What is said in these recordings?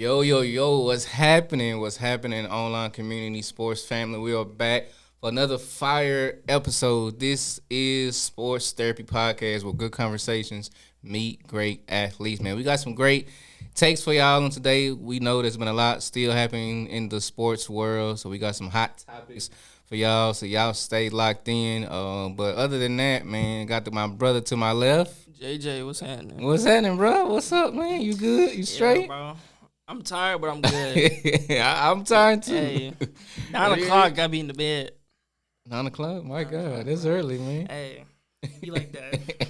Yo, yo, yo, what's happening? What's happening, online community sports family? We are back for another fire episode. This is Sports Therapy Podcast with good conversations, meet great athletes, man. We got some great takes for y'all on today. We know there's been a lot still happening in the sports world, so we got some hot topics for y'all, so y'all stay locked in. But other than that, man, got my brother to my left. JJ, what's happening? What's happening, bro? What's up, man? You good? You straight? Yeah, bro. I'm tired, but I'm good. I'm tired too. Hey, 9 o'clock, gotta be in the bed. 9 o'clock? My God, that's early, man. Hey, you like that?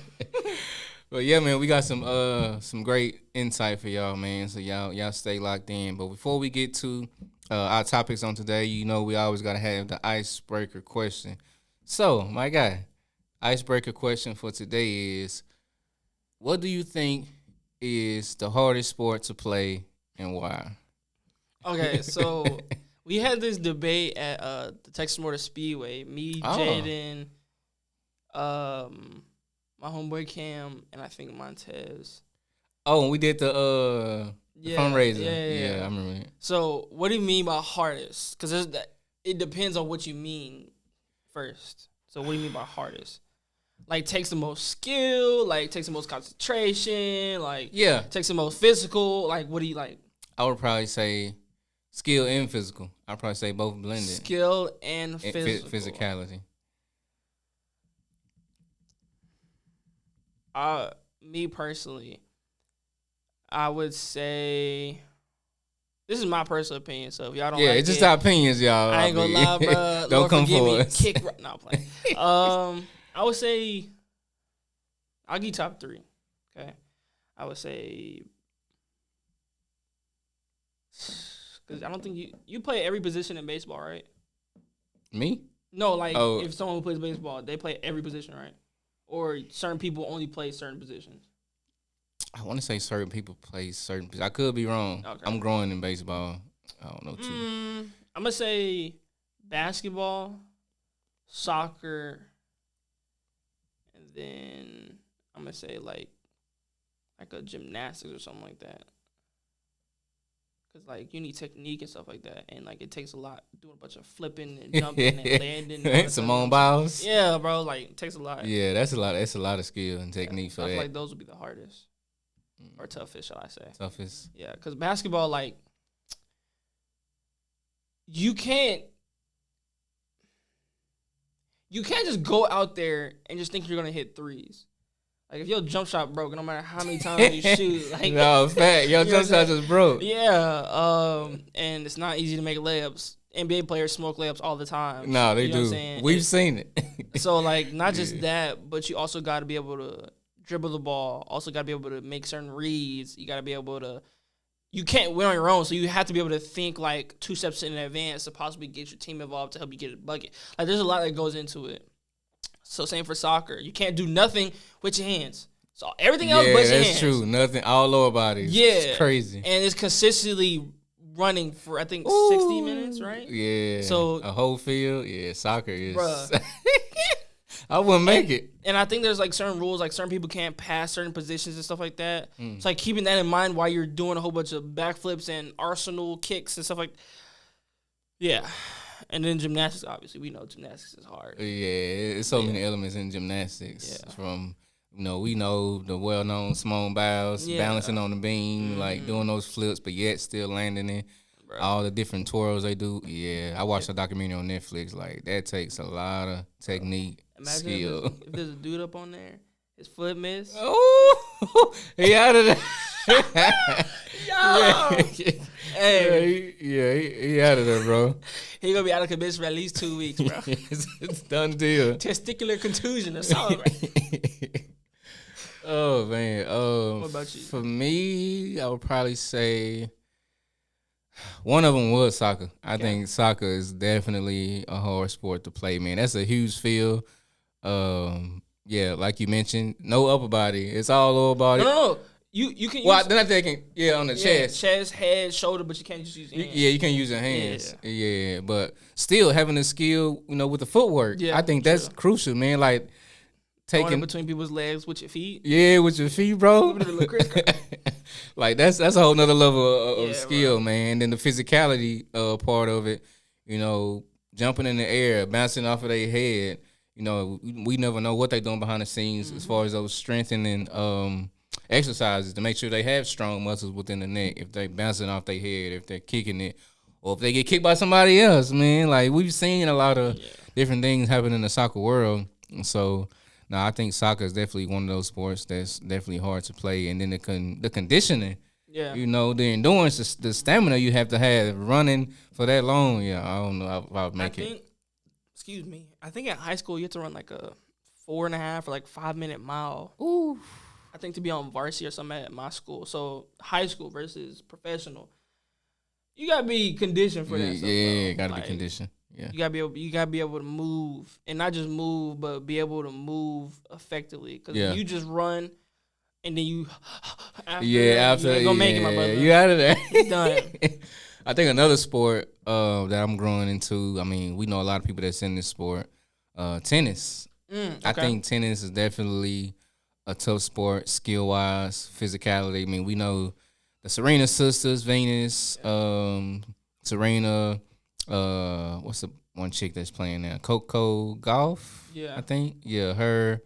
But yeah, man, we got some great insight for y'all, man. So y'all stay locked in. But before we get to our topics on today, you know we always gotta have the icebreaker question. So, my guy, icebreaker question for today is: what do you think is the hardest sport to play and why? Okay, so we had this debate at the Texas Motor Speedway. Me, Jaden, my homeboy Cam, and I think Montez. Oh, we did the fundraiser. Yeah, I remember it. So, what do you mean by hardest? Because it depends on what you mean first. So, what do you mean by hardest? Like, takes the most skill, like, takes the most concentration, like, takes the most physical. Like, what do you like? I would probably say skill and physical. I'd probably say both blended. Skill and physical. Physicality. Me personally, I would say this is my personal opinion. So if y'all don't, it's just our opinions, y'all. I ain't gonna lie, bro. Don't come for me. us. No, I'm playing. I would say I'll give you top 3. Okay, I would say because I don't think you play every position in baseball, right? Me? No, like if someone who plays baseball, they play every position, right? Or certain people only play certain positions. I want to say certain people play certain positions. I could be wrong. Okay. I'm growing in baseball. I don't know too. I'm gonna say basketball, soccer, and then I'm gonna say like a gymnastics or something like that. Cause like you need technique and stuff like that, and like it takes a lot doing a bunch of flipping and jumping and landing. And Simone Biles. Yeah, bro. Like it takes a lot. Yeah, that's a lot. That's a lot of skill and technique for that. I feel like those would be the hardest or toughest, shall I say? Toughest. Yeah, cause basketball, like you can't just go out there and just think you're gonna hit threes. Like, if your jump shot broke, no matter how many times you shoot. Like, no, fact. Your jump shot just broke. Yeah. And it's not easy to make layups. NBA players smoke layups all the time. No, they do. We've seen it. So, like, not just that, but you also got to be able to dribble the ball. Also got to be able to make certain reads. You got to be able to – you can't win on your own, so you have to be able to think, like, 2 steps in advance to possibly get your team involved to help you get a bucket. Like, there's a lot that goes into it. So same for soccer. You can't do nothing with your hands. So everything else but your hands. Yeah, that's true. Nothing. All lower bodies. Yeah. It's crazy. And it's consistently running for, I think, 60 minutes, right? Yeah. So a whole field. Yeah, soccer is. Bruh. I wouldn't make it. And I think there's, like, certain rules. Like, certain people can't pass certain positions and stuff like that. It's like keeping that in mind while you're doing a whole bunch of backflips and arsenal kicks and stuff like that. Yeah. And then gymnastics, obviously, we know gymnastics is hard. Yeah, it's so many elements in gymnastics. Yeah. From, we know the well-known Simone Biles, balancing on the beam, like doing those flips, but yet still landing in. Bro. All the different twirls they do. Yeah, I watched a documentary on Netflix. Like, that takes a lot of technique, skill. If there's a dude up on there, his foot missed. Oh, he out of there. Hey. He out of there, bro. He gonna be out of commission for at least 2 weeks, bro. It's done deal. Testicular contusion or something, right? Oh, man. What about you? For me, I would probably say one of them was soccer. I think soccer is definitely a hard sport to play, man. That's a huge field. Yeah, like you mentioned, no upper body. It's all lower body. No. You can use... then I think, on the chest. Chest, head, shoulder, but you can't just use your hands. Yeah, you can't use your hands. Yeah, but still having the skill, with the footwork, I think that's crucial, man. Like, Throwing it taking between people's legs with your feet. yeah with your feet, bro. Moving it a little crisscross. Like that's a whole nother level of Yeah, skill, bro. man. And then the physicality part of it, you know, jumping in the air, bouncing off of their head. You know, we never know what they're doing behind the scenes as far as those strengthening exercises to make sure they have strong muscles within the neck. If they bouncing off their head, if they're kicking it, or if they get kicked by somebody else, man. Like we've seen a lot of different things happen in the soccer world. And so, now I think soccer is definitely one of those sports that's definitely hard to play. And then the conditioning, Yeah. you know, the endurance, the stamina you have to have running for that long. Yeah, I don't know if I would make it. Excuse me. I think at high school you have to run like a 4.5 or like 5 minute mile. Ooh. I think to be on varsity or something at my school. So high school versus professional. You gotta be conditioned for that. Yeah, stuff, gotta like, be conditioned. Yeah. You gotta be able to move, and not just move, but be able to move effectively. Because Yeah. if you just run and then you after, Yeah, you ain't gonna make it, my brother. You out of there. You done. I think another sport that I'm growing into. I mean, we know a lot of people that's in this sport. Tennis. Okay. I think tennis is definitely a tough sport, skill wise, physicality. I mean, we know the Serena sisters, Venus, Serena. What's the one chick that's playing now? Coco Golf. Yeah. I think. Yeah, her.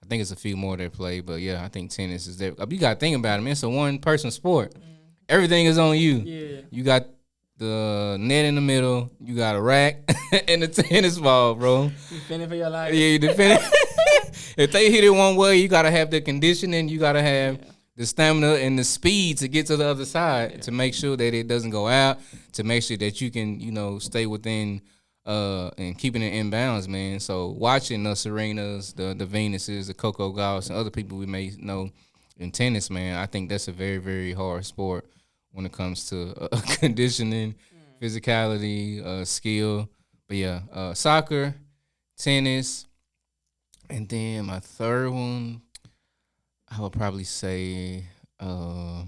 I think it's a few more that play, but yeah, I think tennis is there. You got to think about it, man. It's a one person sport. Everything is on you. Yeah. You got the net in the middle. You got a rack and the tennis ball, bro. You defending for your life. Yeah, you defend. If they hit it one way, you gotta have the conditioning. You gotta have the stamina and the speed to get to the other side to make sure that it doesn't go out. To make sure that you can, you know, stay within and keeping it in bounds, man. So watching the Serenas, the Venuses, the Coco Gauffs, and other people we may know in tennis, man, I think that's a very, very hard sport when it comes to conditioning, physicality, skill. But yeah, soccer, tennis, and then my third one, I would probably say, I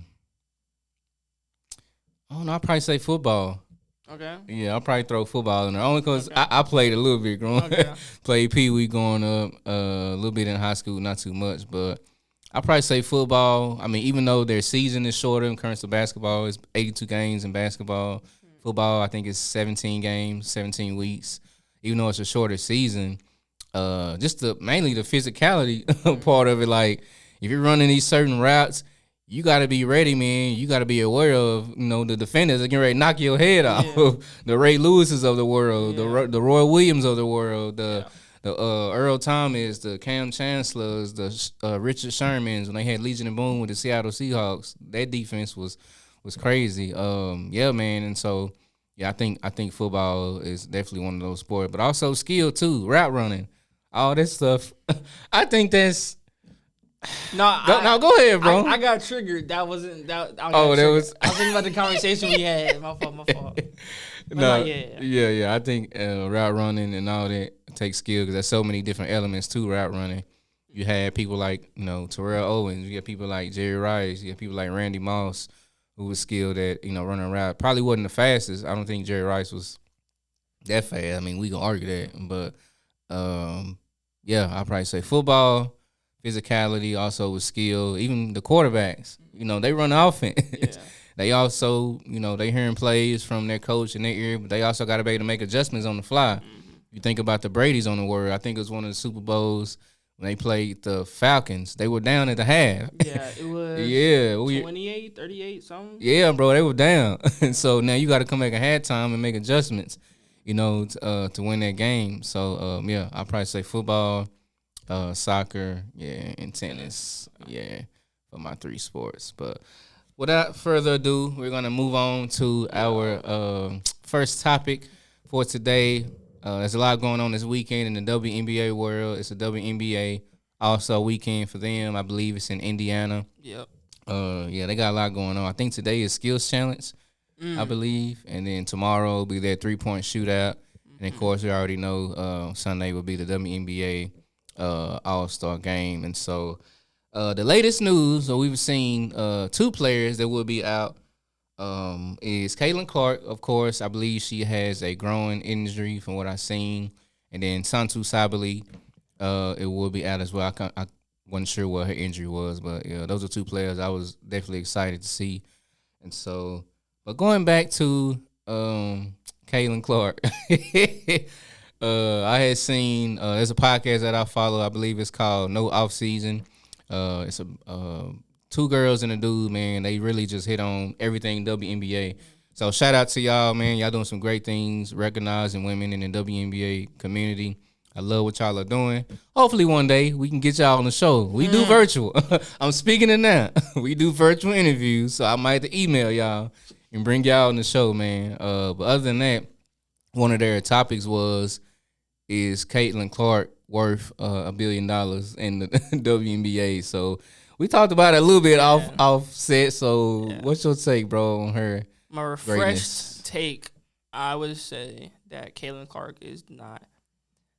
don't know, I'd probably say football. Okay. Yeah, I'll probably throw football in there only because I played a little bit growing up. Played Pee Wee growing up, a little bit in high school, not too much, but I'll probably say football. I mean, even though their season is shorter in terms of basketball, it's 82 games in basketball. Football, I think it's 17 games, 17 weeks. Even though it's a shorter season, just mainly the physicality part of it. Like, if you're running these certain routes, you got to be ready, man. You got to be aware of, you know, the defenders are getting ready to knock your head off. The Ray Lewises of the world, the Roy Williams of the world, the Earl Thomas, the Cam Chancellors, the Richard Shermans when they had Legion and Boone with the Seattle Seahawks. That defense was crazy. Yeah, man. And so, yeah, I think football is definitely one of those sports, but also skill too, route running, all that stuff. I think that's. Go ahead, bro. I got triggered. That wasn't that. That was. I was thinking about the conversation we had. My fault. Yeah. I think route running and all that takes skill because there's so many different elements to route running. You had people like, you know, Terrell Owens. You got people like Jerry Rice. You got people like Randy Moss, who was skilled at, you know, running route. Probably wasn't the fastest. I don't think Jerry Rice was that fast. I mean, we can argue that, but yeah, I'll probably say football. Physicality, also with skill. Even the quarterbacks, you know, they run the offense. Yeah. They also, you know, they hearing plays from their coach in their ear, but they also got to be able to make adjustments on the fly. You think about the Brady's on the word. I think it was one of the Super Bowls when they played the Falcons. They were down at the half. Yeah, it was 28, 38, something. Yeah, bro, they were down. And so now you got to come back at halftime and make adjustments, you know, to win that game. So, yeah, I'll probably say football, soccer, and tennis, for my three sports. But without further ado, we're gonna move on to our first topic for today. There's a lot going on this weekend in the WNBA world. It's a WNBA also weekend for them. I believe it's in Indiana. Yep. They got a lot going on. I think today is skills challenge, I believe, and then tomorrow will be their 3-point shootout, and of course we already know Sunday will be the WNBA All-Star game. And so the latest news that we've seen, two players that will be out is Caitlin Clark. Of course, I believe she has a growing injury from what I've seen, and then Santu Sabali, it will be out as well. I wasn't sure what her injury was, but yeah, those are two players I was definitely excited to see. And so, but going back to Caitlin Clark, I had seen there's a podcast that I follow. I believe it's called No Off Season. It's a two girls and a dude, man. They really just hit on everything WNBA. So shout out to y'all, man. Y'all doing some great things, recognizing women in the WNBA community. I love what y'all are doing. Hopefully one day we can get y'all on the show. We do virtual. I'm speaking it now. We do virtual interviews, so I might have to email y'all and bring y'all on the show, man. But other than that, one of their topics is Caitlin Clark worth $1 billion in the WNBA? So we talked about it a little bit off set. So what's your take, bro, on her? My refreshed take, I would say that Caitlin Clark is not.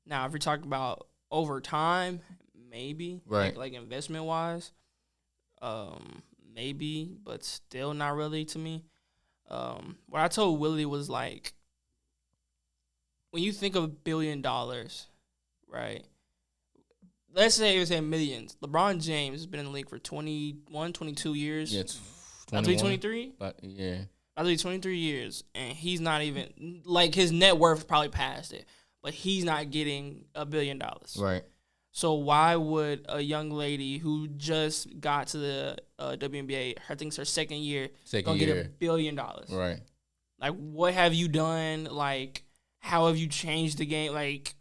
Now, if you're talking about over time, maybe, right? Like investment wise, maybe, but still not really to me. What I told Willie was like, when you think of $1 billion, right? Let's say it's in millions. LeBron James has been in the league for 21, 22 years. Yeah, it's 23. But yeah, I think 23 years, and he's not even like his net worth probably passed it. But he's not getting $1 billion. Right. So why would a young lady who just got to the WNBA, I think it's her second year, get $1 billion? Right. Like, what have you done? Like, how have you changed the game? Like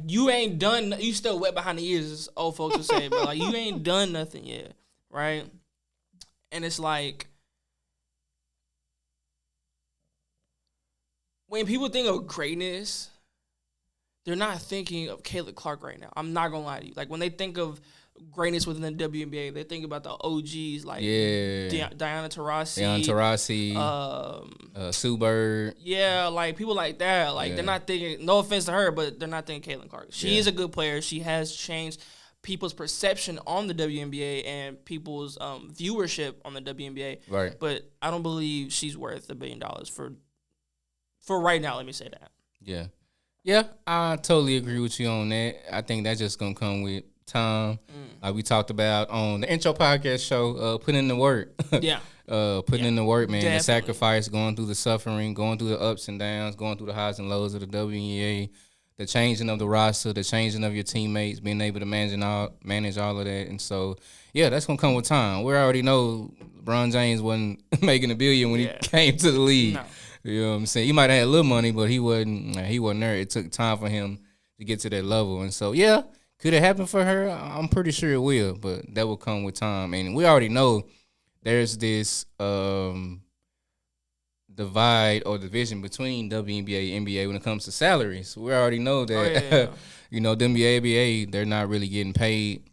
you ain't done. You still wet behind the ears, as old folks would say. But like, you ain't done nothing yet, right? And it's like, when people think of greatness, they're not thinking of Caitlin Clark right now. I'm not gonna lie to you. Like, when they think of greatness within the WNBA, they think about the OGs like Diana Taurasi, Sue Bird. Yeah, like people like that. Like they're not thinking. No offense to her, but they're not thinking Caitlin Clark. She is a good player. She has changed people's perception on the WNBA and people's viewership on the WNBA. Right. But I don't believe she's worth $1 billion for right now. Let me say that. Yeah. Yeah, I totally agree with you on that. I think that's just going to come with time. Like we talked about on the intro podcast show, putting in the work. Putting in the work, man. Definitely. The sacrifice, going through the suffering, going through the ups and downs, going through the highs and lows of the WNBA, the changing of the roster, the changing of your teammates, being able to manage all of that. And so, yeah, that's going to come with time. We already know LeBron James wasn't making $1 billion when he came to the league. No. You know what I'm saying? He might have had a little money, but he wasn't there. It took time for him to get to that level. And so, yeah, could it happen for her? I'm pretty sure it will, but that will come with time. And we already know there's this divide or division between WNBA and NBA when it comes to salaries. We already know that, WNBA, they're not really getting paid.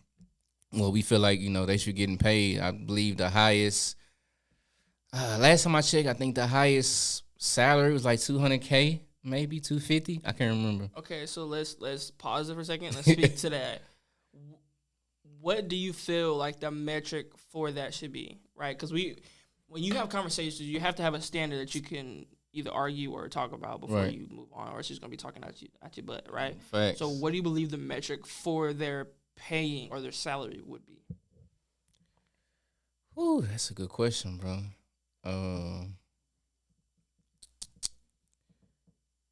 Well, we feel like, they should be getting paid. I believe the highest, last time I checked, I think the highest salary was like $200K, maybe $250. I can't remember. Okay, so let's pause it for a second. Let's speak to that. What do you feel like the metric for that should be, right? Because when you have conversations, you have to have a standard that you can either argue or talk about before you move on, or it's just gonna be talking at your butt, right? Facts. So, what do you believe the metric for their paying or their salary would be? Ooh, that's a good question, bro.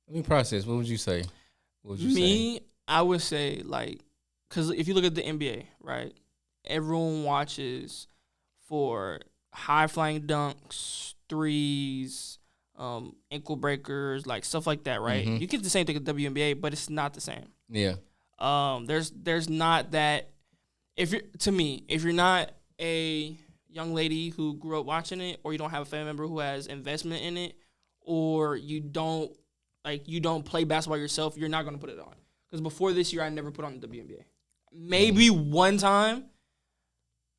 Let me process. What would you say? I would say, like, because if you look at the NBA, right, everyone watches for high-flying dunks, threes, ankle breakers, like stuff like that, right? Mm-hmm. You get the same thing at WNBA, but it's not the same. Yeah. There's not that. If you're not a young lady who grew up watching it, or you don't have a family member who has investment in it, or you don't play basketball yourself, you're not going to put it on. Because before this year, I never put on the WNBA. Maybe one time.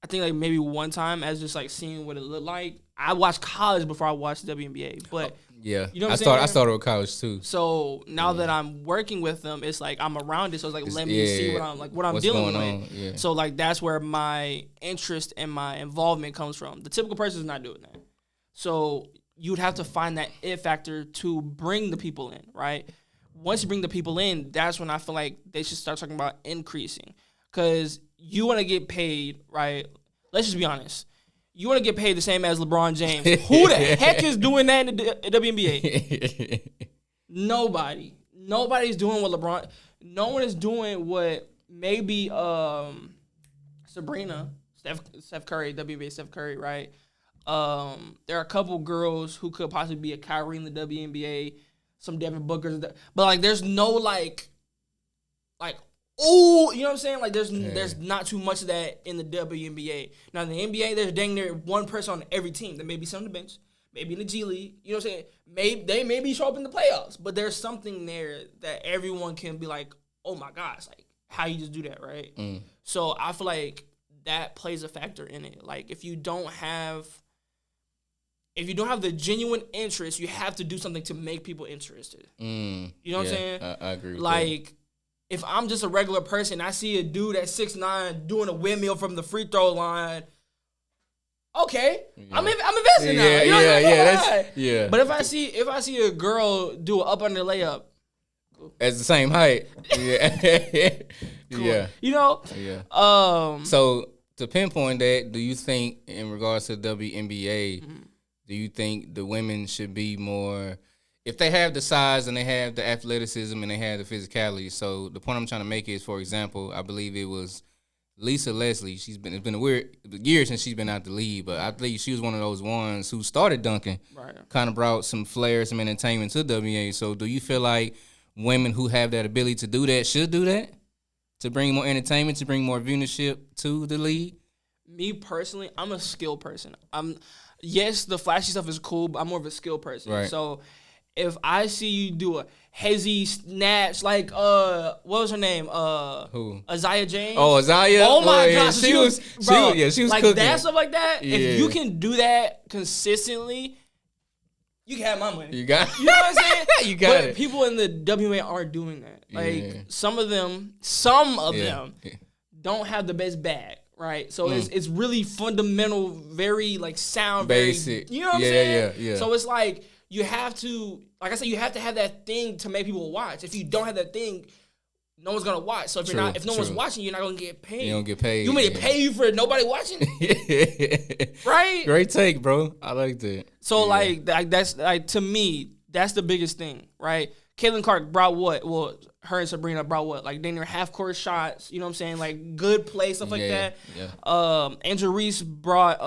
I think maybe one time as just seeing what it looked like. I watched college before I watched WNBA, but yeah, you know what I started with college too. So now that I'm working with them, it's I'm around it. So it's let me see what I'm dealing with. Yeah. So that's where my interest and my involvement comes from. The typical person is not doing that. So you'd have to find that it factor to bring the people in, right? once you bring the people in, that's when I feel like they should start talking about increasing. Because you want to get paid, right? Let's just be honest. You want to get paid the same as LeBron James. Who the heck is doing that in the WNBA? Nobody. Nobody's doing what LeBron. No one is doing what maybe Sabrina, Steph Curry, WNBA Steph Curry, right? There are a couple girls who could possibly be a Kyrie in the WNBA, some Devin Bookers, but like there's no like, oh, you know what I'm saying? Like there's not too much of that in the WNBA. Now in the NBA, there's dang near one person on every team. There may be some on the bench, maybe in the G League. You know what I'm saying? They maybe show up in the playoffs, but there's something there that everyone can be like, oh my gosh, like how you just do that, right? So I feel like that plays a factor in it. Like if you don't have the genuine interest, you have to do something to make people interested. You know what I'm saying? I agree with like, if I'm just a regular person, I see a dude at 6'9" doing a windmill from the free throw line. Okay, I'm investing now. You know yeah. But if I see a girl do an up under layup, cool. As the same height, yeah, cool. You know, So to pinpoint that, do you think in regards to WNBA? Do you think the women should be more, if they have the size and they have the athleticism and they have the physicality? So the point I'm trying to make is, for example, I believe it was Lisa Leslie. It's been a weird year since she's been out the league, but I believe she was one of those ones who started dunking, right? Kind of brought some flair, some entertainment to WNBA. So do you feel like women who have that ability to do that should do that, to bring more entertainment, to bring more viewership to the league? Me personally, I'm a skill person. Yes, the flashy stuff is cool, but I'm more of a skill person. Right. So if I see you do a hezzy snatch, like what was her name? Who? Isaiah James. Oh, Isaiah. Oh my yeah. gosh, She was like cooking. that stuff like that. Yeah. If you can do that consistently, you can have my money. You got. You know what I'm saying? You got but it. people in the WNBA aren't doing that. Like some of them don't have the best bag. Right, so it's really fundamental, very like sound, basic. You know what I'm saying? Yeah. So it's like you have to, like I said, you have to have that thing to make people watch. If you don't have that thing, no one's gonna watch. So if if no one's watching, you're not gonna get paid. You don't get paid. You may pay you for nobody watching. Right? Great take, bro. I like that. So like that's like, to me, that's the biggest thing, right? Caitlin Clark brought what? Well, her and Sabrina brought what? Like, they near half-court shots, you know what I'm saying? Like, good play, stuff like that. Yeah. Angel Reese brought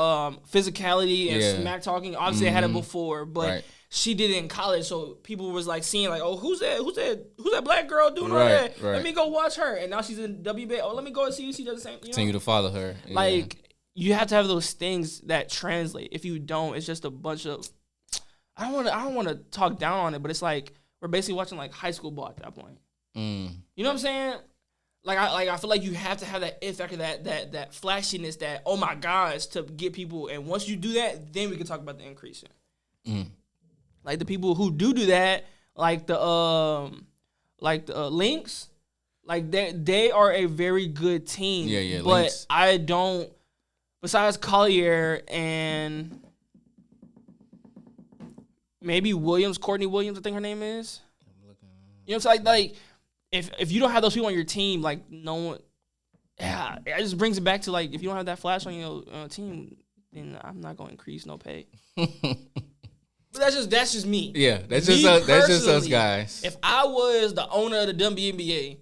physicality and smack talking. Obviously, I had it before, but she did it in college, so people was, like, seeing, like, oh, who's that black girl doing all that? Right. Let me go watch her. And now she's in WBA. Oh, let me go and see if she does the same. Continue to follow her. Yeah. Like, you have to have those things that translate. If you don't, it's just a bunch of... I don't want to talk down on it, but it's like we're basically watching, like, high school ball at that point. You know what I'm saying? I feel like you have to have that it factor, that flashiness, that oh my gosh, to get people. And once you do that, then we can talk about the increasing. Like the people who do that, like the Lynx, like they are a very good team. Yeah. But Lynx. I don't. Besides Collier and maybe Courtney Williams, I think her name is. You know what I'm saying? Like if you don't have those people on your team, like no one, it just brings it back to like if you don't have that flash on your team, then I'm not going to increase no pay. But that's just me. Yeah, that's just us guys. If I was the owner of the WNBA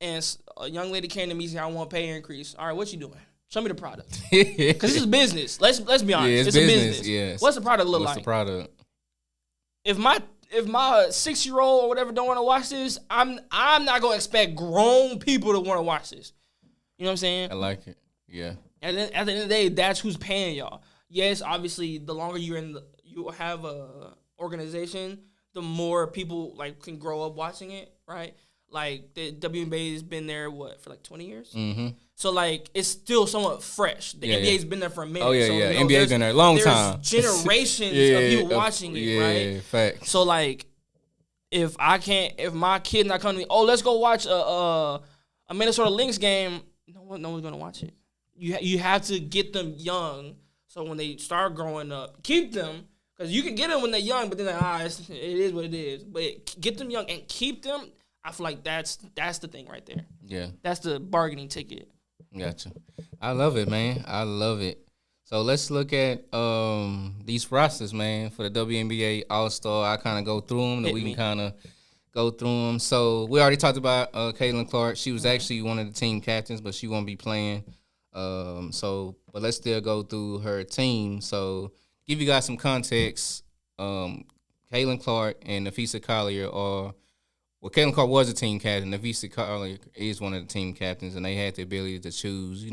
and a young lady came to me and said I want a pay increase, all right, what you doing? Show me the product. Because this is business. Let's be honest. Yeah, it's business, a business. Yes. What's the product look like? What's the product? If my 6-year-old or whatever don't want to watch this, I'm not gonna expect grown people to want to watch this. You know what I'm saying? I like it. Yeah. And then at the end of the day, that's who's paying y'all. Yes, obviously, the longer you have a organization, the more people like can grow up watching it, right? Like the WNBA has been there for like 20 years. Mm-hmm. So like it's still somewhat fresh. The NBA's been there for a minute. Oh yeah, so, yeah. You know, NBA's been there a long time. Generations of people watching it, right? Yeah, facts. So like, if my kid not coming to me, oh, let's go watch a Minnesota Lynx game. No one's gonna watch it. You have to get them young, so when they start growing up, keep them. Because you can get them when they're young, but then it is what it is. But get them young and keep them. I feel like that's the thing right there. Yeah. That's the bargaining ticket. Gotcha. I love it, man. I love it. So let's look at these rosters, man, for the WNBA All-Star. I kind of go through them, and we can kind of go through them. So we already talked about Caitlin Clark. She was actually one of the team captains, but she won't be playing. But let's still go through her team. So give you guys some context. Caitlin Clark and Nafisa Collier are. Well, Caitlin Clark was a team captain. Nafisa Collier is one of the team captains, and they had the ability to choose,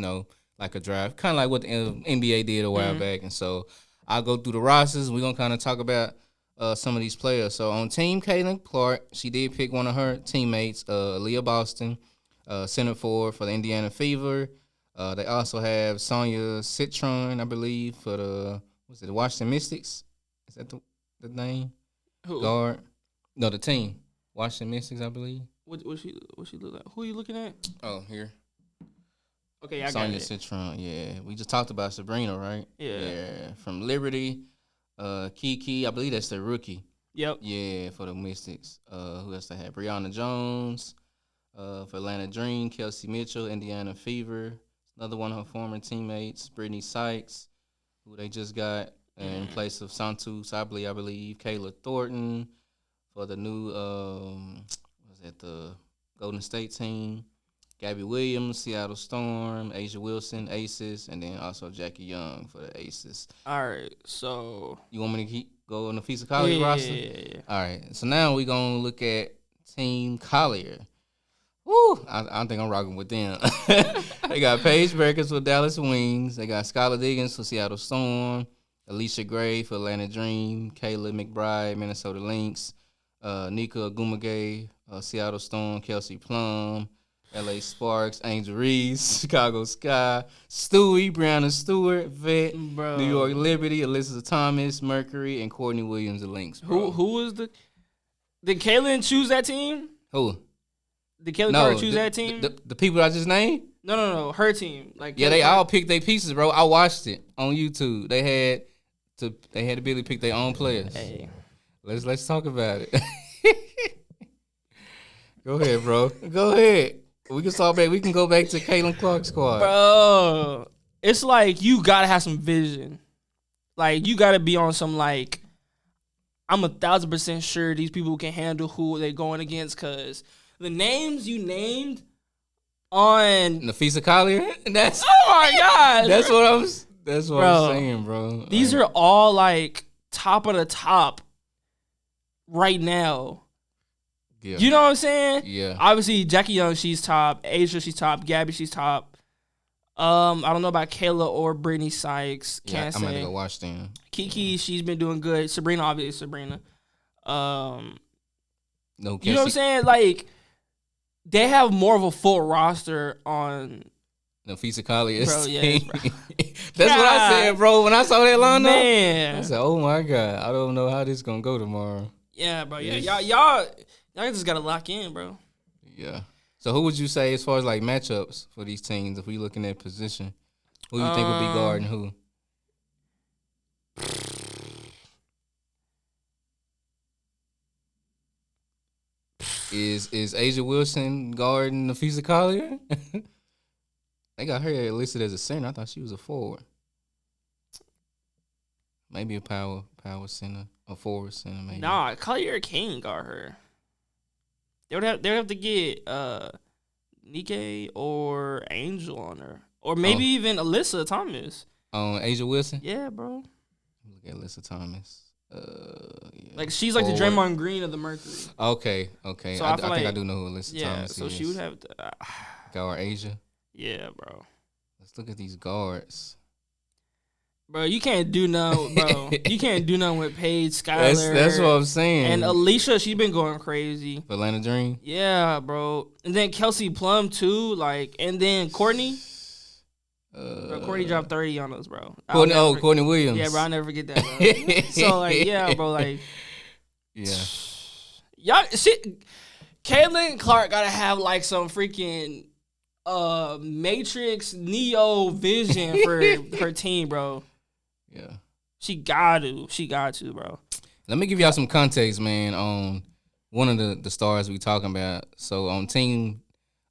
like a draft, kind of like what the NBA did a while back. And so I'll go through the rosters. We're going to kind of talk about some of these players. So on Team Caitlin Clark, she did pick one of her teammates, Leah Boston, center forward for the Indiana Fever. They also have Sonia Citron, I believe, for the Washington Mystics. Is that the name? Who? Guard. No, the team. Washington Mystics, I believe. What she look like? Who are you looking at? Oh, here. Okay, I Sonia got it. Citron, yeah. We just talked about Sabrina, right? Yeah. From Liberty. Kiki, I believe that's their rookie. Yep. Yeah, for the Mystics. Who else they had? Brianna Jones for Atlanta Dream. Kelsey Mitchell, Indiana Fever. Another one of her former teammates, Brittany Sykes, who they just got in place of Santu Sabli, I believe. Kayla Thornton for the new, the Golden State team. Gabby Williams, Seattle Storm. Asia Wilson, Aces. And then also Jackie Young for the Aces. All right, so. You want me to keep going on the Nafisa Collier roster? Yeah. All right, so now we're going to look at Team Collier. Woo! I think I'm rocking with them. They got Paige Breakers for Dallas Wings. They got Skylar Diggins for Seattle Storm. Alicia Gray for Atlanta Dream. Kayla McBride, Minnesota Lynx. Nika Agumage, Seattle Storm. Kelsey Plum, LA Sparks. Angel Reese, Chicago Sky. Stewie, Brianna Stewart, Vet. Bro. New York Liberty. Alyssa Thomas, Mercury. And Courtney Williams, the Lynx. Bro. Who was the? Did Kaylin choose that team? Who? Did Kaylin Clark choose that team? The people I just named? No. Her team. Like yeah, they all picked their pieces, bro. I watched it on YouTube. They had the ability to pick their own players. Hey. Let's talk about it. Go ahead, bro. Go ahead. We can start back. We can go back to Caitlin Clark's squad. Bro, it's like you gotta have some vision. Like you gotta be on some like. I'm 1,000% sure these people can handle who they're going against because the names you named on Nafisa Collier. That's oh my god. That's what I'm saying, bro. These are all like top of the top right now. Yeah. You know what I'm saying? Yeah. Obviously, Jackie Young, she's top. Asia, she's top. Gabby, she's top. I don't know about Kayla or Brittany Sykes. Can't say. I'm gonna go watch them. Kiki, she's been doing good. Sabrina, obviously Sabrina. No, you know what I'm saying? Like they have more of a full roster on. Nafisa Collier. Bro, yeah, bro. That's what I said, bro. When I saw that lineup, man, I said, "Oh my god, I don't know how this gonna go tomorrow." Yeah, bro. Yeah, y'all just gotta lock in, bro. Yeah. So who would you say as far as like matchups for these teams? If we looking at position, who you think would be guarding who? Is Asia Wilson guarding Nafisa Collier? They got her listed as a center. I thought she was a forward. Maybe a power center, a forward center. Maybe. Nah, Collier can't guard her. They would have to get Nike or Angel on her, or maybe even Alyssa Thomas. Asia Wilson. Yeah, bro. Look at Alyssa Thomas. Yeah. Like she's like the Draymond Green of the Mercury. Okay. So I think I do know who Alyssa Thomas is. So she would have to guard Asia. Yeah, bro. Let's look at these guards. Bro, you can't do nothing, bro. You can't do nothing with Paige, Skylar. That's what I'm saying. And Alicia, she's been going crazy. For Atlanta Dream? Yeah, bro. And then Kelsey Plum, too. Like, and then Courtney. Bro, Courtney dropped 30 on us, bro. Courtney Williams. Yeah, bro, I'll never forget that, bro. So, like, yeah, bro, like. Yeah. Y'all, shit. Caitlin Clark gotta have, like, some freaking Matrix Neo vision for her team, bro. Yeah. She got to. She got to, bro. Let me give y'all some context, man, on one of the stars we talking about. So on team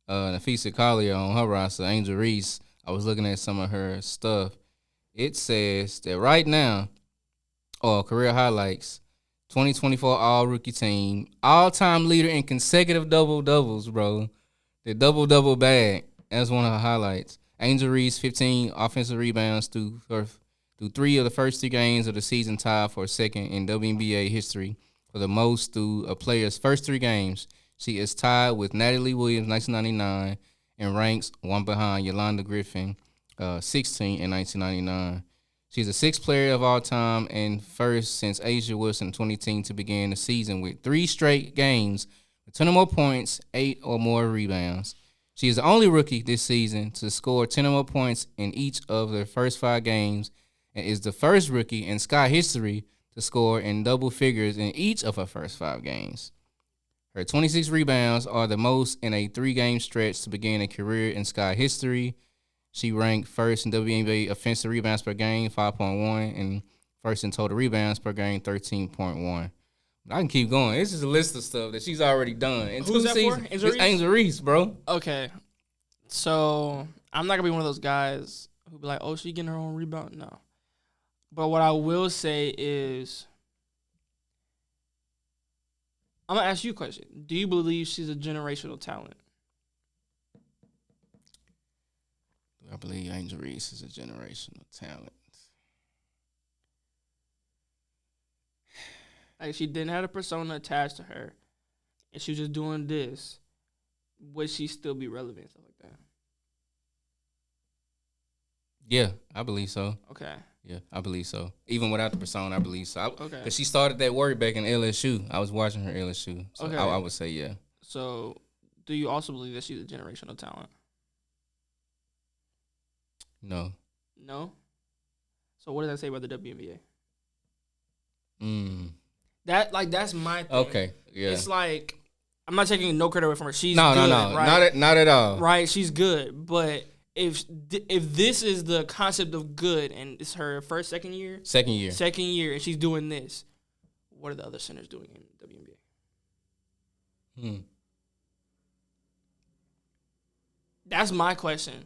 Nafisa Collier on her roster, Angel Reese, I was looking at some of her stuff. It says that right now, career highlights, 2024 All Rookie Team, all time leader in consecutive double doubles, bro. The double double bag. That's one of her highlights. Angel Reese, 15 offensive rebounds through 3 of the first 3 games of the season, tied for second in WNBA history for the most through a player's first 3 games. She is tied with Natalie Williams, 1999, and ranks one behind Yolanda Griffin, 16 in 1999. She's the 6th player of all time and first since Asia Wilson in 2010 to begin the season with 3 straight games with 10 or more points, 8 or more rebounds. She is the only rookie this season to score 10 or more points in each of their first 5 games and is the first rookie in Sky history to score in double figures in each of her first 5 games. Her 26 rebounds are the most in a 3-game stretch to begin a career in Sky history. She ranked first in WNBA offensive rebounds per game, 5.1, and first in total rebounds per game, 13.1. I can keep going. This is a list of stuff that she's already done. In Who's 2 that seasons, for? Angel it's Reese? Angel Reese, bro. Okay. So, I'm not going to be one of those guys who be like, oh, she getting her own rebound? No. But what I will say is, I'm going to ask you a question. Do you believe she's a generational talent? I believe Angel Reese is a generational talent. Like, she didn't have a persona attached to her, and she was just doing this. Would she still be relevant? Stuff like that. Yeah, I believe so. Okay. Yeah, I believe so. Even without the persona, I believe so. Okay. Because she started that work back in LSU. I was watching her LSU. So Okay. I would say yeah. So, do you also believe that she's a generational talent? No. No? So, what does that say about the WNBA? Mm. That's my thing. Okay, yeah. It's like, I'm not taking no credit away from her. She's no, good, no, right? not at all. Right, she's good. But if this is the concept of good and it's her second year, and she's doing this, what are the other centers doing in WNBA? That's my question,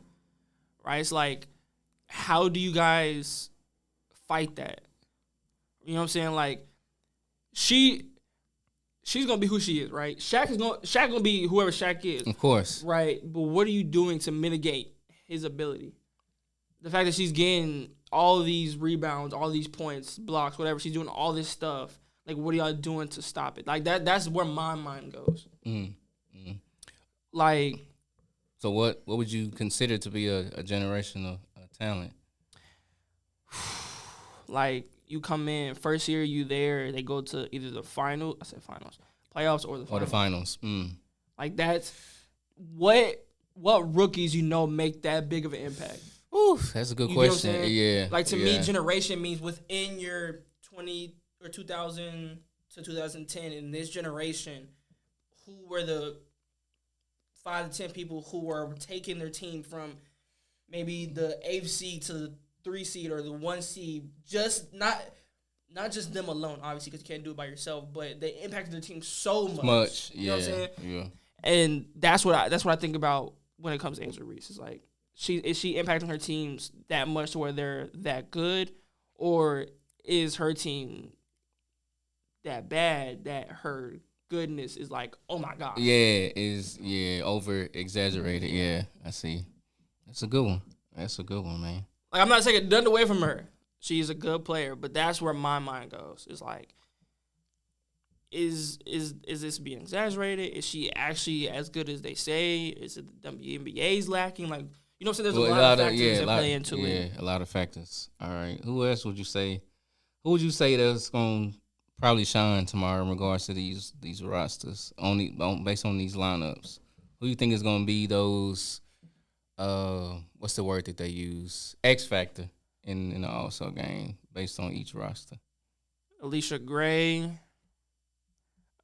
right? It's like, how do you guys fight that? You know what I'm saying? Like, she's gonna be who she is, right? Shaq gonna be whoever Shaq is, Of course, right? But what are you doing to mitigate his ability? The fact that she's getting all these rebounds, all these points, blocks, whatever, she's doing all this stuff. Like, what are y'all doing to stop it? Like that's where my mind goes. Like, so what would you consider to be a generational talent? Like, you come in first year, you there, they go to either the finals, playoffs, or the finals. Or the finals. Like, that's what rookies make that big of an impact. Ooh, that's a good question. Yeah. Like, to me, generation means within your 20 or 2000 to 2010 in this generation, who were the 5 to 10 people who were taking their team from maybe the 8th seed to the 3 seed or the 1 seed, just not just them alone, obviously, because you can't do it by yourself, but they impacted the team so much. You know what I'm saying? Yeah. And that's what I think about when it comes to Angel Reese. It's like, is she impacting her teams that much to where they're that good, or is her team that bad that her goodness is like, oh my God? Yeah, over exaggerated. Yeah, I see. That's a good one. Man. Like, I'm not taking nothing away from her. She's a good player, but that's where my mind goes. It's like, is this being exaggerated? Is she actually as good as they say? Is it the WNBA's lacking? Like, you know what I'm saying? There's a lot of factors that play into it. Yeah, a lot of factors. All right. Who else would you say? Who would you say that's going to probably shine tomorrow in regards to these rosters, based on these lineups? Who do you think is going to be those, what's the word that they use? X factor in the All-Star game based on each roster? Alicia Gray,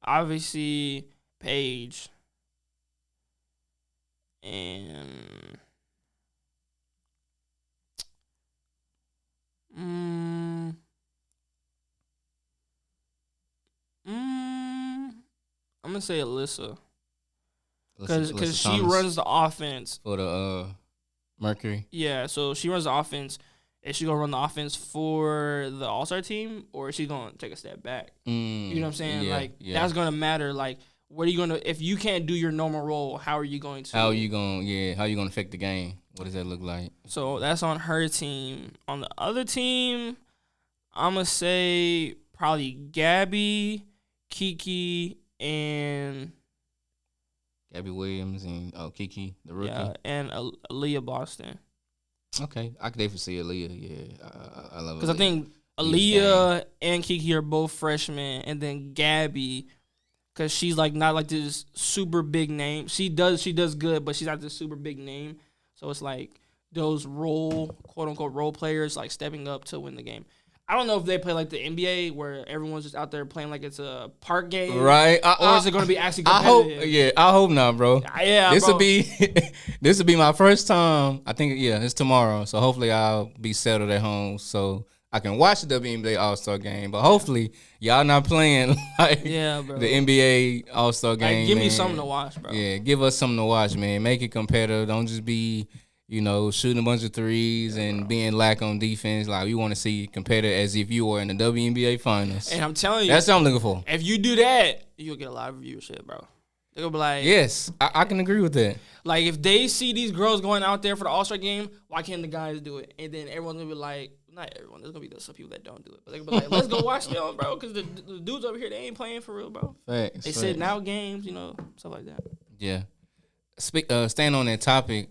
obviously Paige, and gonna say Alyssa, Alyssa because she Thomas runs the offense. for the Mercury. Yeah, so she runs the offense. Is she gonna run the offense for the All-Star team, or is she gonna take a step back? You know what I'm saying? Yeah, Like yeah. that's gonna matter. Like, what are you gonna if you can't do your normal role? How are you going to? How you gonna affect the game? What does that look like? So that's on her team. On the other team, I'm gonna say probably Gabby, Kiki, and Gabby Williams and Kiki, the rookie. and Aaliyah Boston. Okay, I could definitely see Aaliyah. Yeah, I love it. Because I think Aaliyah and Kiki are both freshmen, and then Gabby, because she's like not like this super big name. She does good, but she's not this super big name. So it's like those quote unquote role players like stepping up to win the game. I don't know if they play like the NBA where everyone's just out there playing like it's a park game, right? Or is it going to be actually competitive? I hope not, bro. Yeah, this will be this will be my first time. I think it's tomorrow, so hopefully I'll be settled at home so I can watch the WNBA All-Star game. But hopefully y'all not playing like bro. the NBA All-Star game. Like, give me something to watch, bro. Yeah, give us something to watch, man. Make it competitive. Don't just be shooting a bunch of threes and being lack on defense. Like, we want to see competitive as if you were in the WNBA finals. And I'm telling you, that's what I'm looking for. If you do that, you'll get a lot of viewership, bro. They're gonna be like, yes, I can agree with that. Like, if they see these girls going out there for the All-Star game, why can't the guys do it? And then everyone's gonna be like, not everyone. There's gonna be some people that don't do it, but they're gonna be like, let's go watch them, bro, because the dudes over here, they ain't playing for real, bro. Facts. They sitting out games, stuff like that. Yeah. Staying on that topic,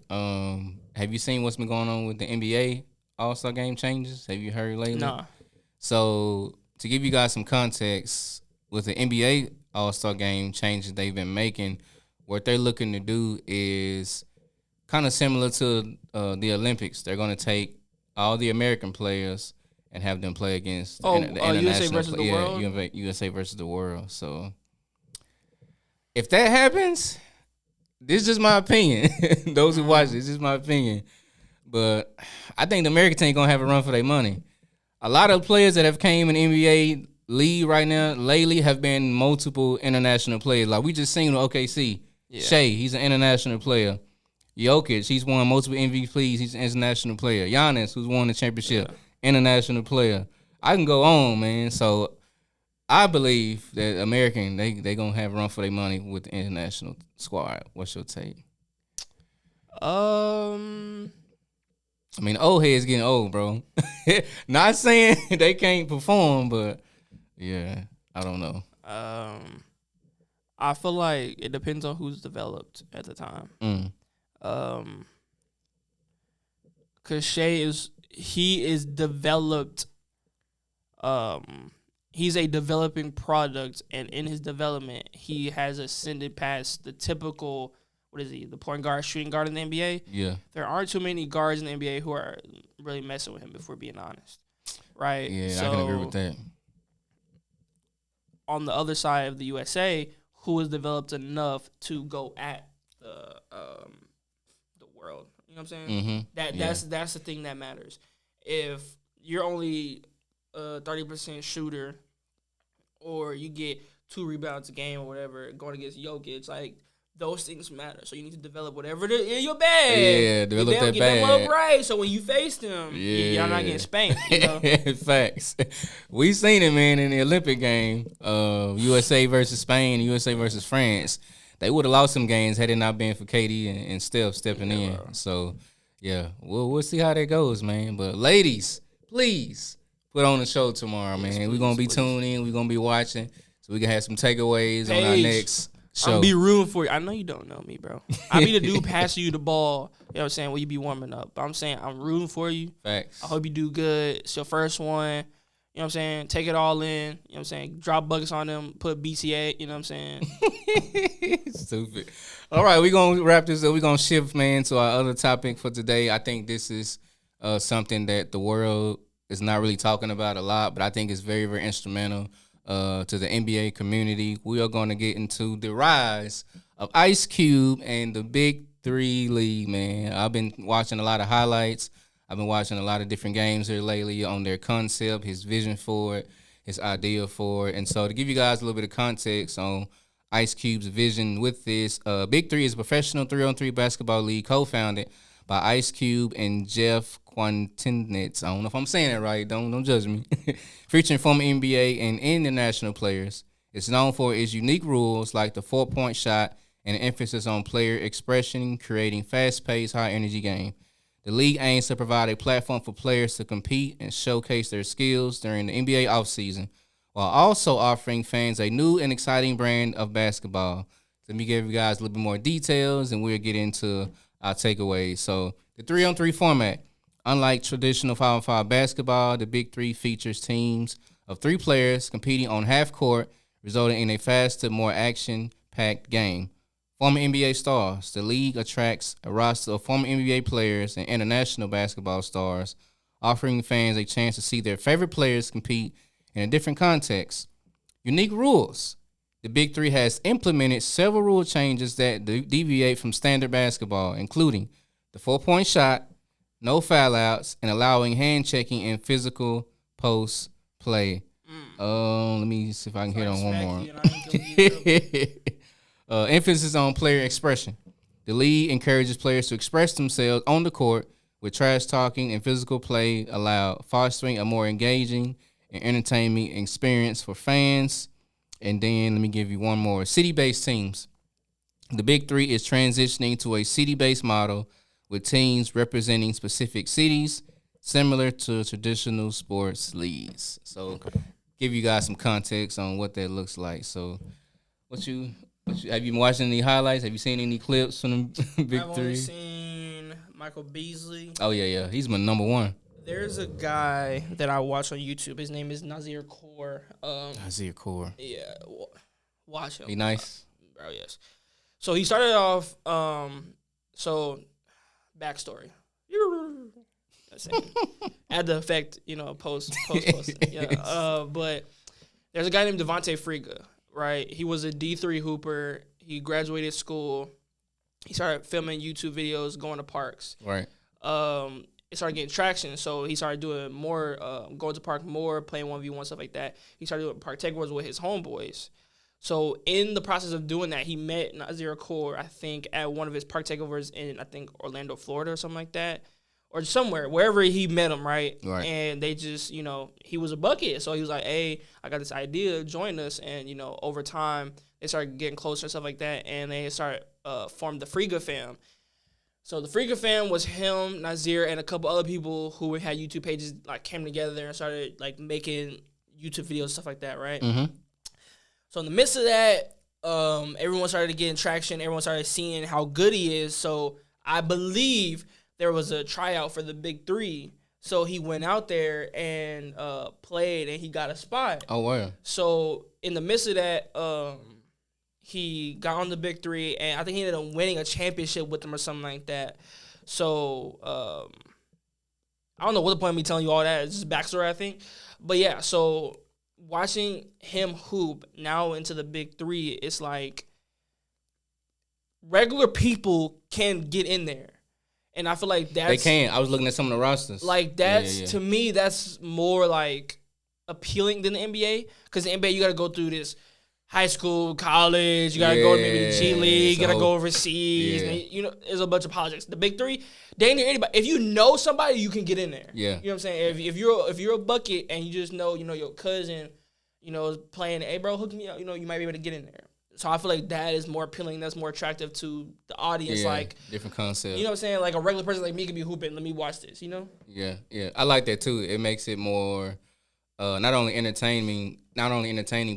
have you seen what's been going on with the NBA All-Star game changes? Have you heard lately? Nah. So, to give you guys some context, with the NBA All-Star game changes they've been making, what they're looking to do is kind of similar to the Olympics. They're going to take all the American players and have them play against the international USA versus the world? USA versus the world. So, if that happens, this is just my opinion. Those who watch this is my opinion. But I think the American team going to have a run for their money. A lot of players that have came in the NBA league right now lately have been multiple international players. Like, we just seen with OKC. Yeah. Shea, he's an international player. Jokic, he's won multiple MVPs. He's an international player. Giannis, who's won the championship, international player. I can go on, man. So I believe that American, they going to have a run for their money with the international squad. What's your take? I mean, old heads getting old, bro. Not saying they can't perform, but yeah, I don't know. I feel like it depends on who's developed at the time. Cause Shea is developed. He's a developing product, and in his development, he has ascended past the typical. What is he? The point guard, shooting guard in the NBA. Yeah, there aren't too many guards in the NBA who are really messing with him. If we're being honest, right? Yeah, so, I can agree with that. On the other side of the USA, who has developed enough to go at the world? You know what I'm saying? Mm-hmm. That's the thing that matters. If you're only a 30% shooter, or you get 2 rebounds a game or whatever, going against Jokic, like, those things matter. So you need to develop whatever in your bag. Yeah, develop that bag. Get them up right, so when you face them, y'all not getting spanked. Facts. We seen it, man, in the Olympic game, USA versus Spain, USA versus France. They would have lost some games had it not been for KD and Steph stepping in. Bro. So, yeah, we'll see how that goes, man. But ladies, please put on the show tomorrow, man. We're going to be tuned in. We're going to be watching, so we can have some takeaways on our next show. I'll be rooting for you. I know you don't know me, bro. I'll be the dude passing you the ball, you know what I'm saying, when you be warming up. But I'm saying I'm rooting for you. Facts. I hope you do good. It's your first one. You know what I'm saying? Take it all in. You know what I'm saying? Drop buckets on them. Put BCA. You know what I'm saying? Stupid. All right, we're going to wrap this up. We're going to shift, man, to our other topic for today. I think this is something that the world is not really talking about a lot, but I think it's very, very instrumental to the NBA community. We are going to get into the rise of Ice Cube and the Big 3 League, man. I've been watching a lot of highlights. I've been watching a lot of different games here lately on their concept, his vision for it, his idea for it. And so to give you guys a little bit of context on Ice Cube's vision with this. Big Three is a professional 3-on-3 basketball league co-founded by Ice Cube and Jeff Quintinitz. I don't know if I'm saying that right. Don't judge me. Featuring former NBA and international players. It's known for its unique rules like the 4-point shot and an emphasis on player expression, creating fast-paced, high-energy game. The league aims to provide a platform for players to compete and showcase their skills during the NBA offseason, while also offering fans a new and exciting brand of basketball. Let me give you guys a little bit more details, and we'll get into our takeaways. So the 3-on-3 format. Unlike traditional 5-on-5 basketball, the Big Three features teams of 3 players competing on half court, resulting in a faster, more action-packed game. Former NBA stars. The league attracts a roster of former NBA players and international basketball stars, offering fans a chance to see their favorite players compete in a different context. Unique rules. The Big Three has implemented several rule changes that deviate from standard basketball, including the 4-point shot, no foul outs, and allowing hand checking and physical post play. Let me see if I can hit on one more. Emphasis on player expression. The league encourages players to express themselves on the court with trash talking and physical play allowed, fostering a more engaging and entertaining experience for fans. And then let me give you one more. City-based teams. The Big Three is transitioning to a city-based model with teams representing specific cities, similar to traditional sports leagues. So give you guys some context on what that looks like. So have you been watching any highlights? Have you seen any clips from the Big Three? I've only seen Michael Beasley. Oh, yeah. He's my number one. There's a guy that I watch on YouTube. His name is Nazir Kaur. Nazir Kaur. Yeah, watch him. He nice? Bro, yes. So he started off, backstory. Add the effect, post. Yeah. But there's a guy named Devontae Friga, right? He was a D3 hooper. He graduated school. He started filming YouTube videos, going to parks. Right. It started getting traction, so he started doing more, going to park more, playing 1v1, stuff like that. He started doing park takeovers with his homeboys. So in the process of doing that, he met Nazir Kaur, I think, at one of his park takeovers in, I think, Orlando, Florida or something like that. Or somewhere, wherever he met him, right? And they just, he was a bucket. So he was like, hey, I got this idea, join us. And, over time, they started getting closer and stuff like that. And they started formed the Friga fam. So the Friga fam was him, Nazir, and a couple other people who had YouTube pages, like, came together and started, like, making YouTube videos and stuff like that, right? Mm-hmm. So in the midst of that, everyone started getting traction. Everyone started seeing how good he is. So I believe there was a tryout for the Big Three. So he went out there and played, and he got a spot. Oh, wow. So in the midst of that, he got on the Big Three, and I think he ended up winning a championship with them or something like that. So I don't know what the point of me telling you all that. It's just backstory, I think. But yeah, so watching him hoop now into the Big Three, it's like regular people can get in there. And I feel like that's... They can. I was looking at some of the rosters. Like, that's, to me, that's more, like, appealing than the NBA. Because the NBA, you got to go through this high school, college. You got to go to maybe the G League. You got to go overseas. Yeah. And, there's a bunch of politics. The Big Three, dang near anybody. If you know somebody, you can get in there. Yeah. You know what I'm saying? If you're a bucket and you just know, your cousin, is playing, hey, bro, hook me up. You might be able to get in there. So I feel like that is more appealing. That's more attractive to the audience. Yeah, like different concept. You know what I'm saying? Like a regular person like me could be hooping. Let me watch this. Yeah. I like that too. It makes it more not only entertaining,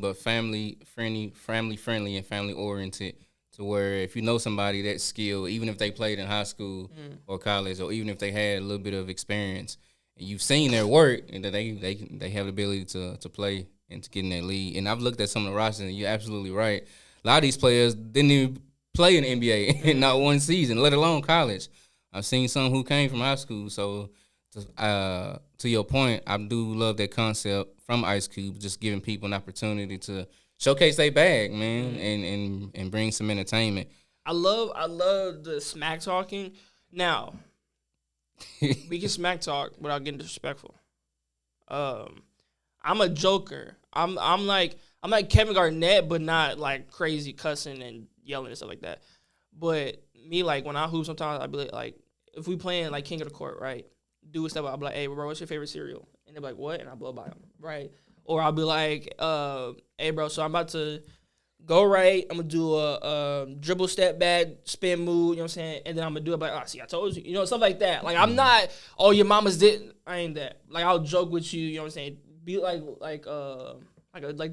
but family friendly, and family oriented. To where if you know somebody that's skilled, even if they played in high school or college, or even if they had a little bit of experience, and you've seen their work, and that they have the ability to play and to get in that league. And I've looked at some of the rosters, and you're absolutely right. A lot of these players didn't even play in the NBA in not one season, let alone college. I've seen some who came from high school. So, to your point, I do love that concept from Ice Cube, just giving people an opportunity to showcase their bag, man, and bring some entertainment. I love the smack talking. Now, we can smack talk without getting disrespectful. I'm a joker. I'm I'm like Kevin Garnett, but not like crazy cussing and yelling and stuff like that. But me, like when I hoop, sometimes I'll be like, if we playing like King of the Court, right? Do a step. I'll be like, hey, bro, what's your favorite cereal? And they're like, what? And I blow by them, right? Or I'll be like, hey, bro, so I'm about to go right. I'm gonna do a dribble, step back, spin move. You know what I'm saying? And then I'm gonna do it like, oh, see, I told you. You know, stuff like that. Like I'm not. Oh, your mama's didn't. I ain't that. Like I'll joke with you. You know what I'm saying? Be like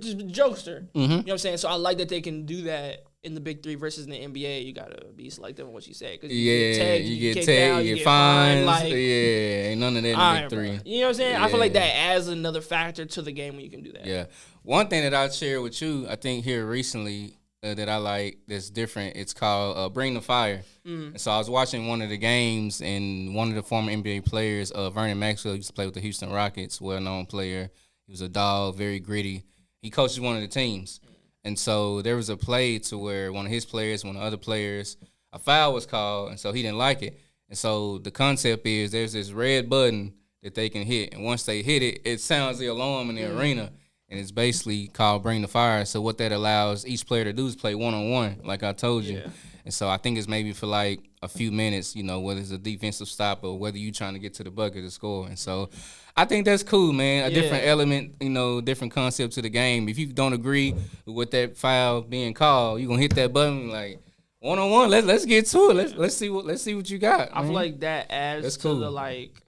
just a jokester. You know what I'm saying? So I like that they can do that in the Big Three versus in the NBA. You gotta be selective on what you say because you get tagged, you get fines. Like, ain't none of that in the Big Three. Bro. You know what I'm saying? I feel like that adds another factor to the game when you can do that. Yeah. One thing that I'll share with you, I think here recently that I like that's different. It's called Bring the Fire. And so I was watching one of the games, and one of the former NBA players, Vernon Maxwell, used to play with the Houston Rockets, well-known player. He was a dog, very gritty. He coaches one of the teams. And so there was a play to where one of his players, one of the other players, a foul was called, and so he didn't like it. And so the concept is there's this red button that they can hit, and once they hit it, it sounds the alarm in the arena, and it's basically called Bring the Fire. So what that allows each player to do is play one-on-one, like I told you. And so I think it's maybe for like a few minutes, you know, whether it's a defensive stop or whether you're trying to get to the bucket to score. And so I think that's cool, man. A different element, you know, different concept to the game. If you don't agree with that foul being called, you're gonna hit that button like one-on-one. Let's get to it. Let's see what you got. I feel like that adds to the like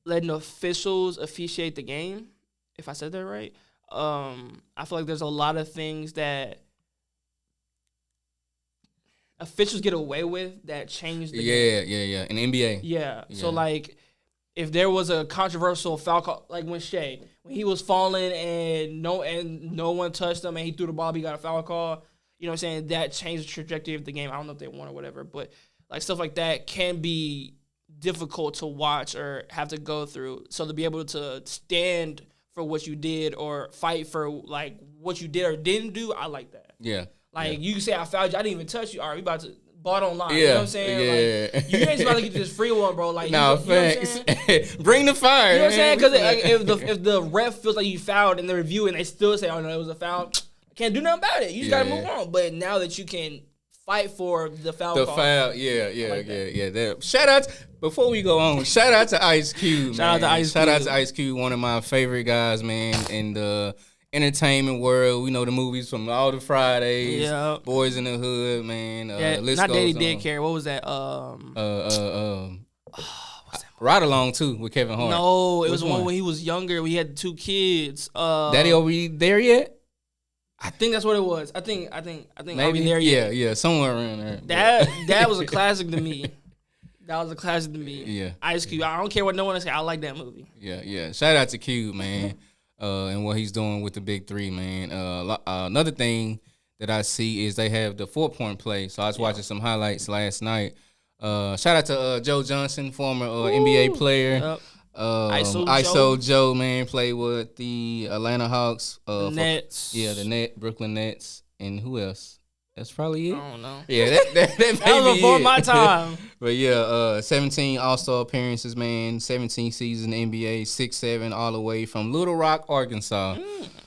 letting officials officiate the game. If I said that right, I feel like there's a lot of things that officials get away with that change the game. Yeah. In the NBA. Yeah. So like, if there was a controversial foul call, like when he was falling and no one touched him and he threw the ball, he got a foul call. You know what I'm saying? That changed the trajectory of the game. I don't know if they won or whatever, but like stuff like that can be difficult to watch or have to go through. So to be able to stand for what you did or fight for like what you did or didn't do, I like that. Yeah. Like, you can say, I fouled you, I didn't even touch you. All right, we about to bought online. You know what I'm saying? Like, you ain't about to get this free one, bro. Like, no, facts. Bring the fire. You know what I'm saying? Because if the ref feels like you fouled and they review and they still say, oh, no, it was a foul, can't do nothing about it. You just got to move on. But now that you can fight for the foul call. Shout out, before we go on, shout out to Ice Cube, Shout out to Ice Cube, one of my favorite guys, man, in the entertainment world. We know the movies from All the Fridays, Boys in the Hood, man. Not Daddy Did Care. What was that? Ride Along too with Kevin Hart. No, it was one when he was younger. We had 2 kids. Daddy, are we there yet? I think that's what it was. I think maybe Are We There Yet? Yeah, somewhere around there. That was a classic to me. That was a classic to me. Yeah. Ice Cube. I don't care what no one say. I like that movie. Yeah. Shout out to Cube, man, and what he's doing with the Big Three, man. Another thing that I see is they have the 4-point play. So I was watching some highlights last night. Shout out to Joe Johnson, former NBA player. Yep. ISO Joe, man, played with the Atlanta Hawks. Nets. The Brooklyn Nets. And who else? That's probably it. I don't know. Yeah, that was before my time. But 17 All-Star appearances, man. 17 seasons in the NBA, 6'7", all the way from Little Rock, Arkansas.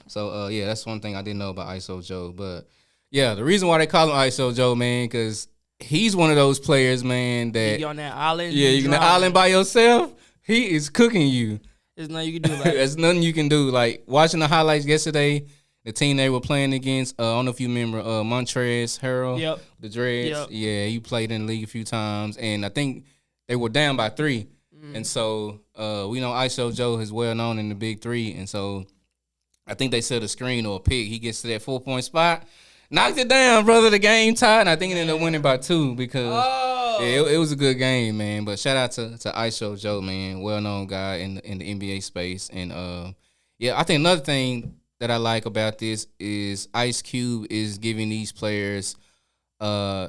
So, that's one thing I didn't know about ISO Joe. But, the reason why they call him ISO Joe, man, because he's one of those players, man, that... You on that island? Yeah, you on the island by yourself. He is cooking you. There's nothing you can do about it. There's nothing you can do. Like, watching the highlights yesterday, the team they were playing against, I don't know if you remember Montrezl Harrell, the Dreads. Yep. Yeah, he played in the league a few times, and I think they were down by 3. And so, we know ISO Joe is well known in the Big Three, and so I think they set a screen or a pick. He gets to that 4-point spot, knocked it down, brother. The game tied, and I think it ended up winning by 2 because it was a good game, man. But shout out to ISO Joe, man, well-known guy in the NBA space. And, I think another thing that I like about this is Ice Cube is giving these players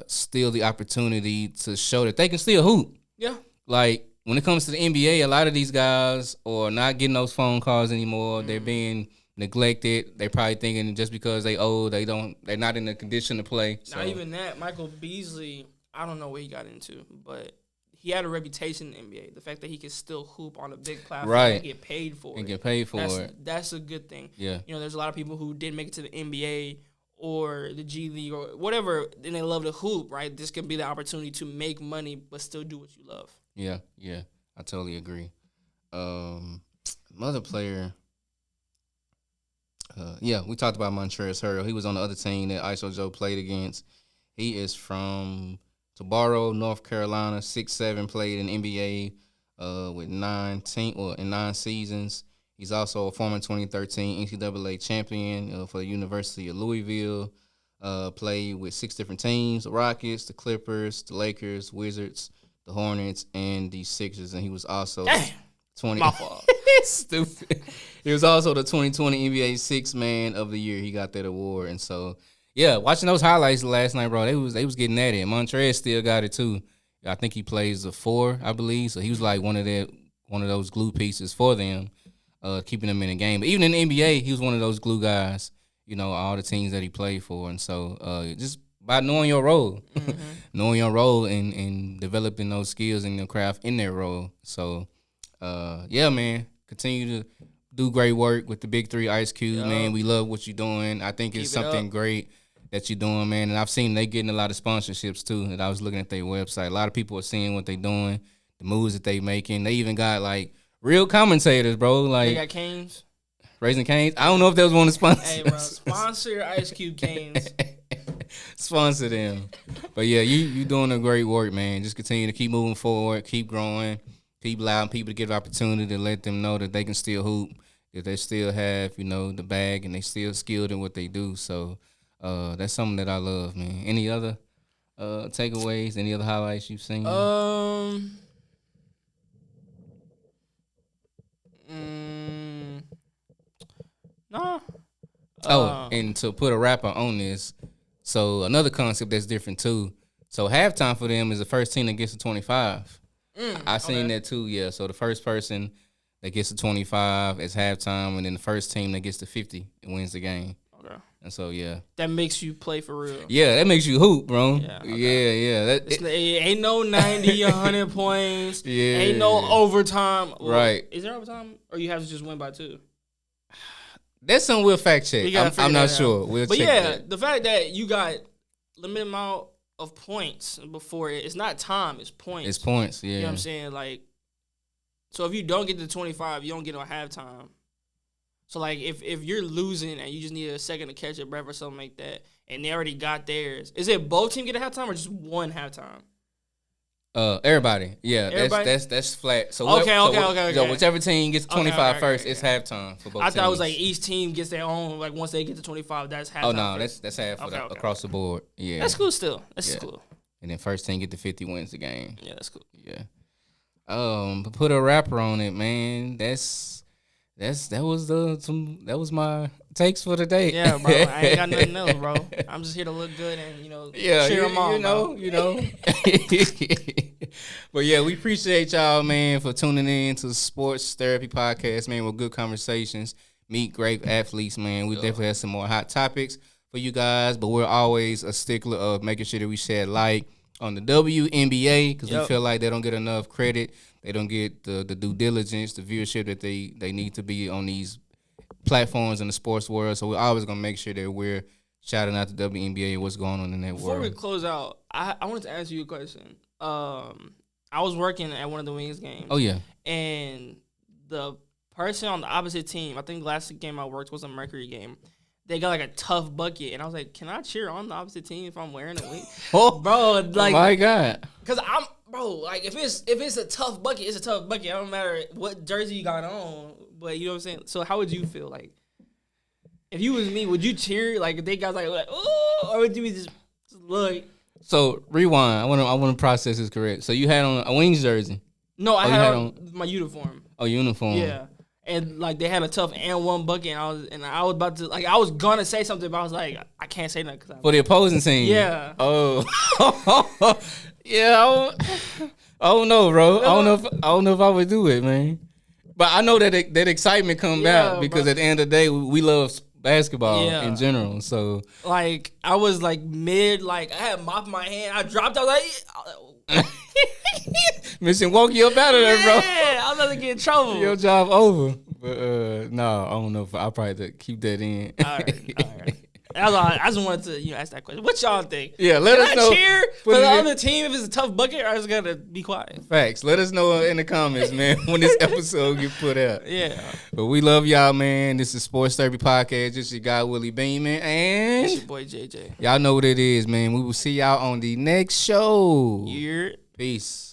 still the opportunity to show that they can still hoop. Yeah. Like, when it comes to the NBA, a lot of these guys are not getting those phone calls anymore. They're being neglected. They probably thinking just because they old, they're not in the condition to play. So. Not even that. Michael Beasley, I don't know what he got into, but he had a reputation in the NBA. The fact that he could still hoop on a big platform Right. and get paid for And it. get paid for it. That's a good thing. Yeah. You know, there's a lot of people who didn't make it to the NBA or the G League or whatever, and they love to hoop, right? This can be the opportunity to make money but still do what you love. Yeah, yeah. I totally agree. Another player, we talked about Montrezl Harrell. He was on the other team that ISO Joe played against. He is from Tabaro, North Carolina, 6'7", played in NBA with in 9 seasons. He's also a former 2013 NCAA champion for the University of Louisville. Played with 6 different teams: the Rockets, the Clippers, the Lakers, Wizards, the Hornets, and the Sixers. And he was also 20. My fault. Stupid. He was also the 2020 NBA Sixth Man of the Year. He got that award, and so watching those highlights last night, bro, they was getting at it. Montrez still got it too. I think he plays the 4, I believe. So he was like one of those glue pieces for them, keeping them in the game. But even in the NBA, he was one of those glue guys. You know, all the teams that he played for, and so just by knowing your role, knowing your role, and developing those skills and your craft in their role. So, man, continue to do great work with the Big 3 Ice Cube, man. We love what you're doing. I think it's something great that you're doing, man. And I've seen they getting a lot of sponsorships too. That I was looking at their website. A lot of people are seeing what they doing, the moves that they making. They even got like real commentators, bro. Like they got Canes. Raising Cane's. I don't know if they was one to sponsor. Hey, bro, sponsor Ice Cube Canes. Sponsor them. But yeah, you doing a great work, man. Just continue to keep moving forward, keep growing, keep allowing people to get the opportunity to let them know that they can still hoop, that they still have, the bag, and they still skilled in what they do. So that's something that I love, man. Any other takeaways? Any other highlights you've seen? No. And to put a rapper on this, so another concept that's different too. So halftime for them is the first team that gets to 25. I seen that too, yeah. So the first person that gets to 25 is halftime, and then the first team that gets to 50 wins the game. Okay. And so, that makes you play for real. Yeah, that makes you hoop, bro. Yeah. Okay. Yeah. Ain't no 90, 100 points. Yeah. Ain't no overtime. Well, right. Is there overtime, or you have to just win by 2? That's something we'll fact check. I'm not sure. We'll check that. The fact that you got limited amount of points before it's not time, it's points. It's points, yeah. You know what I'm saying? Like, so if you don't get to 25, you don't get no halftime. So, like, if you're losing and you just need a second to catch a breath or something like that, and they already got theirs, is it both teams get a halftime or just one halftime? Everybody. Yeah, everybody? that's flat. So Okay. So whichever team gets 25 first, it's halftime for both teams. I thought it was like each team gets their own, like once they get to 25, that's halftime. Oh, no, that's half across the board. Yeah. That's cool still. That's cool. And then first team get to 50 wins the game. Yeah, that's cool. Yeah. But put a rapper on it, man. That was my takes for today. Yeah, bro. I ain't got nothing else, bro. I'm just here to look good and cheer them on. You know. But yeah, we appreciate y'all, man, for tuning in to the Sports Therapy Podcast, man, with good conversations. Meet great athletes, man. We definitely have some more hot topics for you guys, but we're always a stickler of making sure that we shed light on the WNBA because we feel like they don't get enough credit. They don't get the due diligence, the viewership that they need to be on these platforms in the sports world. So we're always going to make sure that we're shouting out the WNBA and what's going on in that world. Before we close out, I wanted to ask you a question. I was working at one of the Wings games. Oh, yeah. And the person on the opposite team, I think the last game I worked was a Mercury game. They got like a tough bucket, and I was like, "Can I cheer on the opposite team if I'm wearing a wing?" Bro, like, my God, because like if it's a tough bucket, it's a tough bucket. It don't matter what jersey you got on, but you know what I'm saying. So how would you feel like if you was me? Would you cheer like if they guys like oh, or would you just look? So rewind. I want to process this correct. So you had on a Wings jersey? No, I had on my uniform. Oh, uniform. Yeah. And like they had a tough and one bucket, and I was about to I was gonna say something, but I was like, I can't say nothing for the opposing team. Yeah. Oh. Yeah. I don't know, bro. I don't know if I would do it, man. But I know that excitement comes out because at the end of the day, we love basketball in general. So like I was like mid, like I had mop in my hand. I dropped. I was like, Mission woke you up out of there, bro. Yeah, I'm about to get in trouble. Your job over. But no, I don't know if I'll probably have to keep that in. All right. That's all. I just wanted to ask that question. What y'all think? Yeah, let us know. Cheer for the other team if it's a tough bucket, or I just gotta be quiet. Facts. Let us know in the comments, man, when this episode get put out. Yeah. But we love y'all, man. This is Sports Therapy Podcast. This is your guy Willie Beeman, and It's your boy JJ. y'all know what it is, man. We will see y'all on the next show. You're Peace.